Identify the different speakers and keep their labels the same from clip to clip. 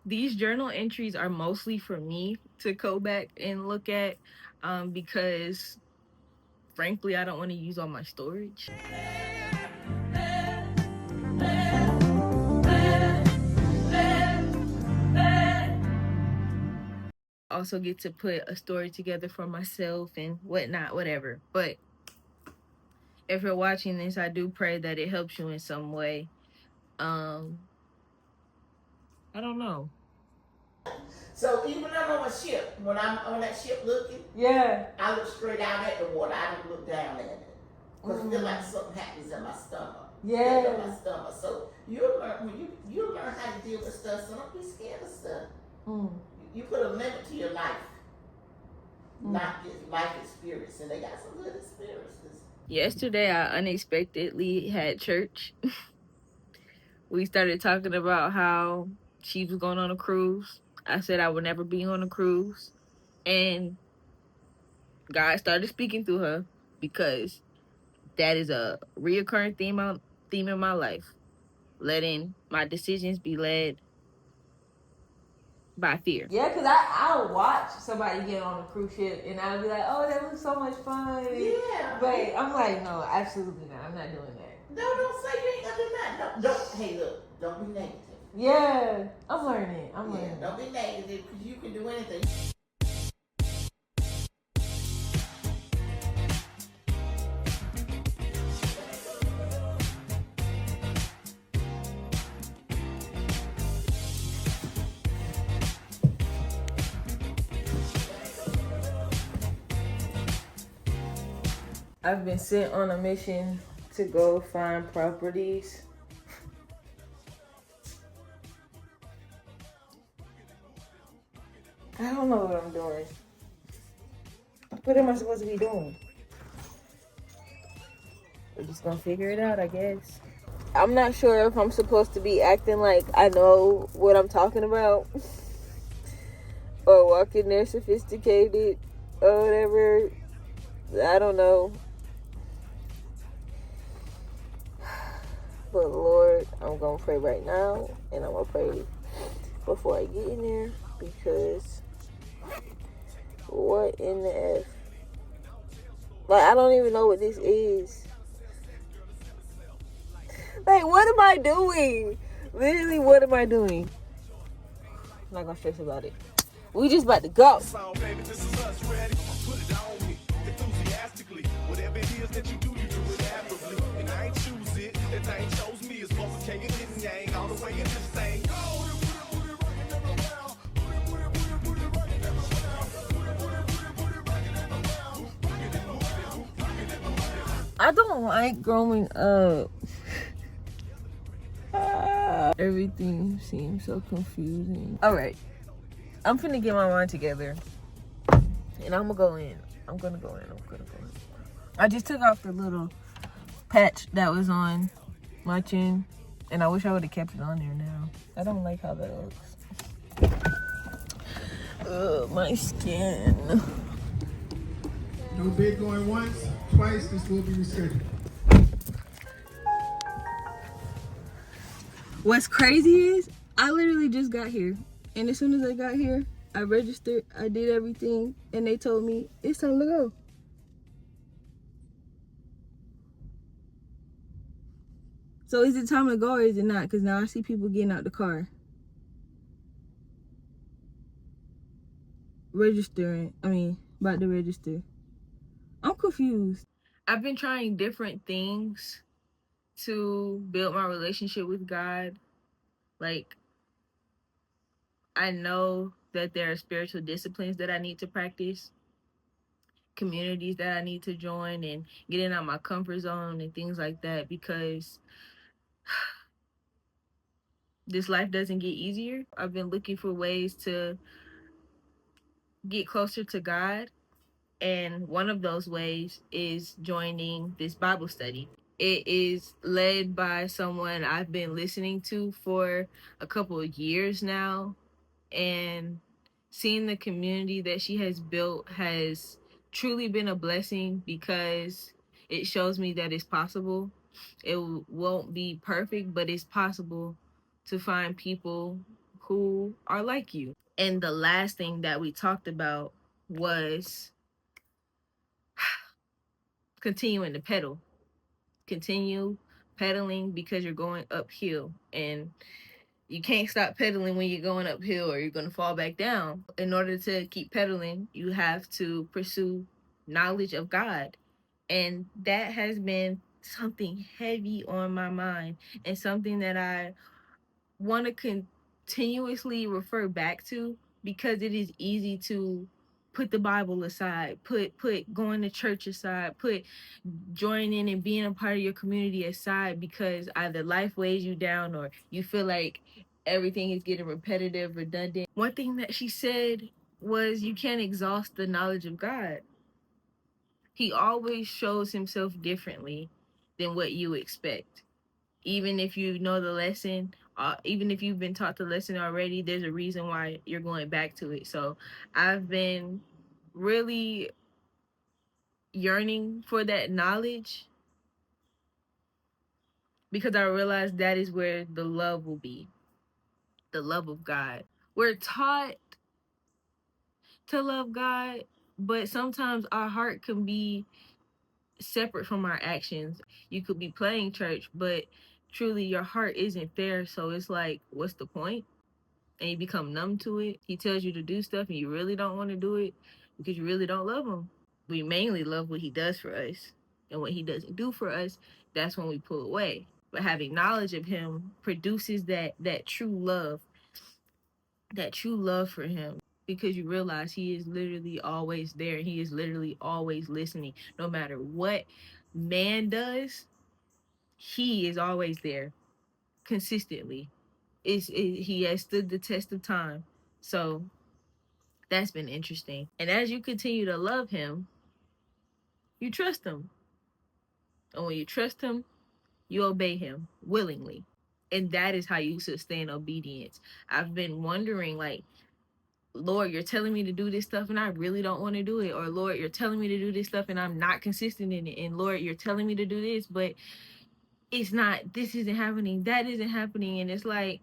Speaker 1: These journal entries are mostly for me to go back and look at, because frankly, I don't want to use all my storage. Also get to put a story together for myself and whatnot, whatever. But if you're watching this, I do pray that it helps you in some way. I don't know.
Speaker 2: So even when I'm on a ship, when I'm on that ship looking, I look straight out at the water. I don't look down at it. Because I feel like something happens in my stomach. In my stomach. So you'll learn when you learn how to deal with stuff, so don't be scared of stuff. You put a limit to your life. Not just life experience. And they got some good experiences.
Speaker 1: Yesterday I unexpectedly had church. We started talking about how she was going on a cruise. I said I would never be on a cruise. And God started speaking through her, because that is a reoccurring theme in my life. Letting my decisions be led by fear.
Speaker 3: Yeah, because I'll watch somebody get on a cruise ship and I'll be like, oh, that looks so much fun.
Speaker 2: Yeah.
Speaker 3: But I'm like, no, absolutely not. I'm not doing that.
Speaker 2: No, don't say you ain't gonna do that. No, don't. Hey, look, don't be negative.
Speaker 3: Yeah, I'm learning. I'm learning.
Speaker 2: Don't be negative, because you can do anything.
Speaker 3: I've been sent on a mission to go find properties. I don't know what I'm doing. What am I supposed to be doing? We're just gonna figure it out, I guess. I'm not sure if I'm supposed to be acting like I know what I'm talking about or walking there sophisticated or whatever. I don't know. But Lord, I'm gonna pray right now, and I'm gonna pray before I get in there, because what in the F? Like, I don't even know what this is. Like, what am I doing? Literally, what am I doing? I'm not gonna stress about it. We just about to go. I don't like growing up. Everything seems so confusing. All right, I'm finna get my mind together, and I'm gonna go in. I'm gonna go in. I just took off the little patch that was on my chin, and I wish I would have kept it on there now. I don't like how that looks. Ugh, my skin.
Speaker 4: No bid going once, twice. This will be rescheduled.
Speaker 3: What's crazy is I literally just got here, and as soon as I got here, I registered, I did everything, and they told me it's time to go. So is it time to go or is it not? Because now I see people getting out the car. About to register. I'm confused.
Speaker 1: I've been trying different things to build my relationship with God. Like, I know that there are spiritual disciplines that I need to practice, communities that I need to join, and getting out my comfort zone and things like that, because this life doesn't get easier. I've been looking for ways to get closer to God, and one of those ways is joining this Bible study. It is led by someone I've been listening to for a couple of years now, and seeing the community that she has built has truly been a blessing, because it shows me that it's possible. It won't be perfect, but it's possible to find people who are like you. And the last thing that we talked about was continuing to pedal. Continue pedaling because you're going uphill, and you can't stop pedaling when you're going uphill or you're going to fall back down. In order to keep pedaling, you have to pursue knowledge of God. And that has been something heavy on my mind and something that I want to continuously refer back to, because it is easy to put the Bible aside, put going to church aside, put joining and being a part of your community aside, because either life weighs you down or you feel like everything is getting repetitive, redundant. One thing that she said was, you can't exhaust the knowledge of God. He always shows himself differently than what you expect. Even if you know the lesson, even if you've been taught the lesson already, there's a reason why you're going back to it. So I've been really yearning for that knowledge, because I realized that is where the love will be, the love of God. We're taught to love God, but sometimes our heart can be separate from our actions. You could be playing church, but truly your heart isn't there. So it's like, what's the point? And you become numb to it. He tells you to do stuff and you really don't want to do it because you really don't love him. We mainly love what he does for us, and what he doesn't do for us, that's when we pull away. But having knowledge of him produces that true love for him, because you realize he is literally always there. He is literally always listening. No matter what man does, he is always there consistently. He has stood the test of time. So that's been interesting. And as you continue to love him, you trust him. And when you trust him, you obey him willingly. And that is how you sustain obedience. I've been wondering, like, Lord, you're telling me to do this stuff and I really don't want to do it. Or Lord, you're telling me to do this stuff and I'm not consistent in it. And Lord, you're telling me to do this, but it's not, this isn't happening, that isn't happening. And it's like,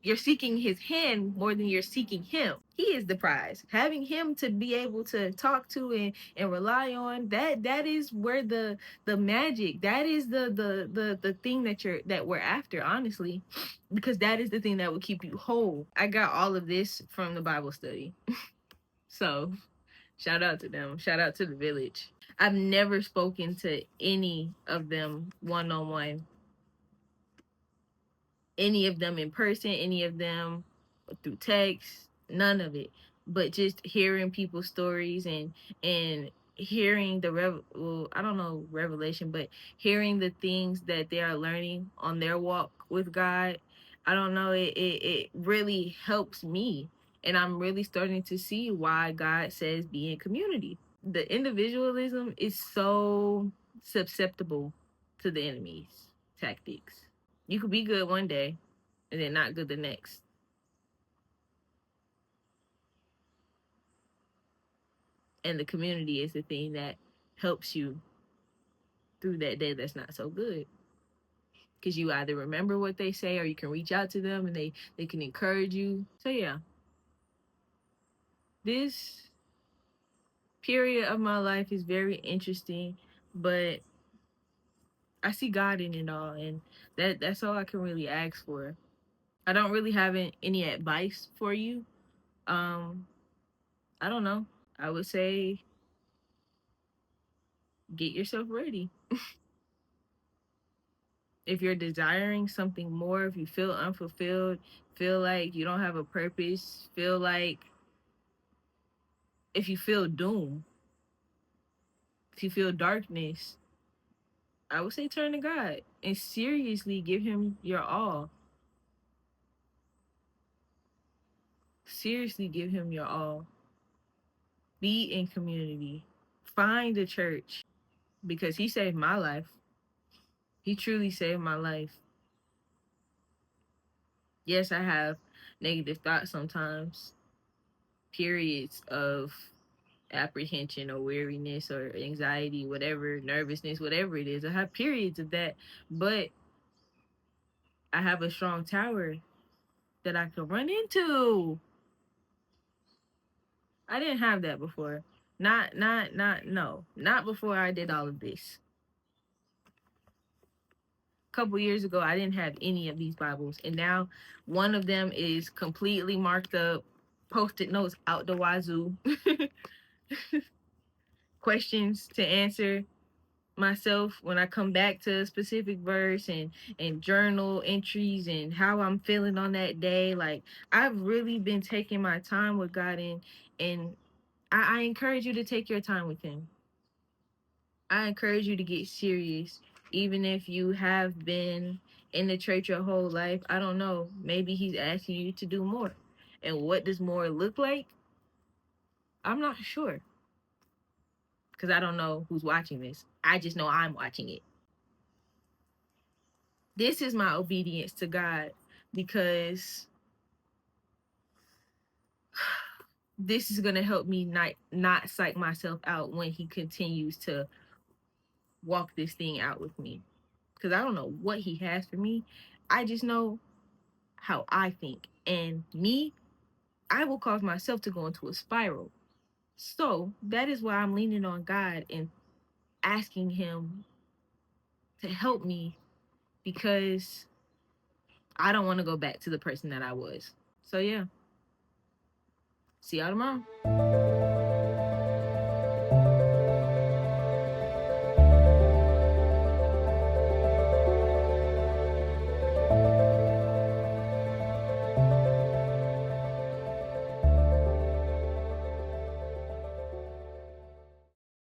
Speaker 1: you're seeking his hand more than you're seeking him. He is the prize. Having him to be able to talk to and rely on, that is where the magic, that is the thing that we're after, honestly, because that is the thing that will keep you whole. I got all of this from the Bible study. So shout out to them. Shout out to the village. I've never spoken to any of them one-on-one. Any of them in person, any of them through text, none of it. But just hearing people's stories and hearing the revelation, but hearing the things that they are learning on their walk with God, I don't know, it really helps me. And I'm really starting to see why God says be in community. The individualism is so susceptible to the enemy's tactics. You could be good one day and then not good the next. And the community is the thing that helps you through that day that's not so good. Because you either remember what they say or you can reach out to them and they can encourage you. So yeah. This period of my life is very interesting, but I see God in it all, and that's all I can really ask for. I don't really have any advice for you. I don't know. I would say get yourself ready. If you're desiring something more, if you feel unfulfilled, feel like you don't have a purpose, feel like, if you feel doom, if you feel darkness, I would say turn to God and seriously give him your all. Seriously give him your all. Be in community. Find a church, because he saved my life. He truly saved my life. Yes, I have negative thoughts sometimes, periods of apprehension or weariness or anxiety, whatever, nervousness, whatever it is. I have periods of that, but I have a strong tower that I could run into. I didn't have that before. Not before I did all of this. A couple years ago, I didn't have any of these Bibles, and now one of them is completely marked up, post-it notes out the wazoo, questions to answer myself when I come back to a specific verse, and journal entries and how I'm feeling on that day. Like, I've really been taking my time with God, and I encourage you to take your time with him. I encourage you to get serious, even if you have been in the church your whole life. I don't know. Maybe he's asking you to do more. And what does more look like? I'm not sure. Because I don't know who's watching this. I just know I'm watching it. This is my obedience to God, because this is going to help me not psych myself out when he continues to walk this thing out with me. Because I don't know what he has for me. I just know how I think. And me, I will cause myself to go into a spiral. So that is why I'm leaning on God and asking him to help me, because I don't want to go back to the person that I was. So yeah. See y'all tomorrow.